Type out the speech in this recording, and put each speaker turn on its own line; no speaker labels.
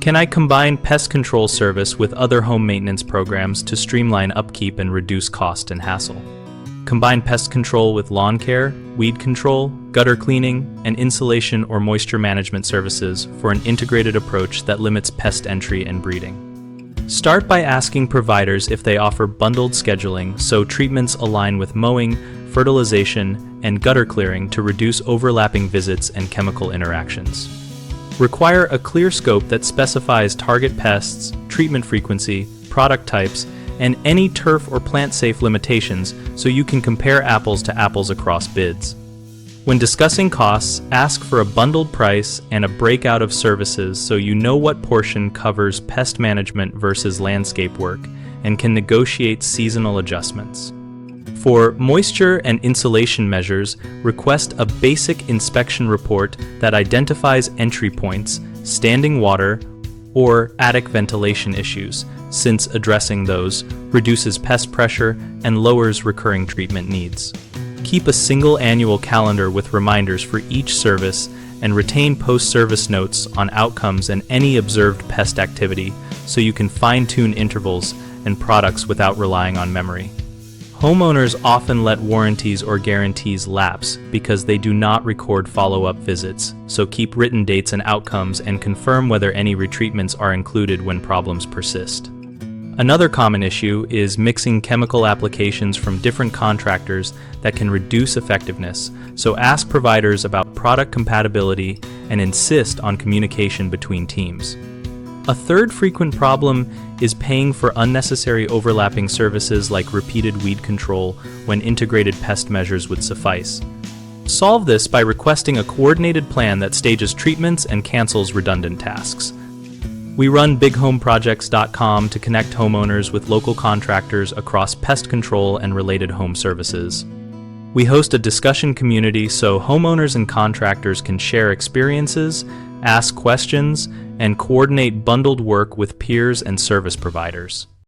Can I combine pest control service with other home maintenance programs to streamline upkeep and reduce cost and hassle? Combine pest control with lawn care, weed control, gutter cleaning, and insulation or moisture management services for an integrated approach that limits pest entry and breeding. Start by asking providers if they offer bundled scheduling so treatments align with mowing, fertilization, and gutter clearing to reduce overlapping visits and chemical interactions. Require a clear scope that specifies target pests, treatment frequency, product types, and any turf or plant-safe limitations so you can compare apples to apples across bids. When discussing costs, ask for a bundled price and a breakout of services so you know what portion covers pest management versus landscape work and can negotiate seasonal adjustments. For moisture and insulation measures, request a basic inspection report that identifies entry points, standing water, or attic ventilation issues, since addressing those reduces pest pressure and lowers recurring treatment needs. Keep a single annual calendar with reminders for each service and retain post-service notes on outcomes and any observed pest activity so you can fine-tune intervals and products without relying on memory. Homeowners often let warranties or guarantees lapse because they do not record follow-up visits, so keep written dates and outcomes and confirm whether any retreatments are included when problems persist. Another common issue is mixing chemical applications from different contractors that can reduce effectiveness, so ask providers about product compatibility and insist on communication between teams. A third frequent problem is paying for unnecessary overlapping services like repeated weed control when integrated pest measures would suffice. Solve this by requesting a coordinated plan that stages treatments and cancels redundant tasks. We run bighomeprojects.com to connect homeowners with local contractors across pest control and related home services. We host a discussion community so homeowners and contractors can share experiences, ask questions, and coordinate bundled work with peers and service providers.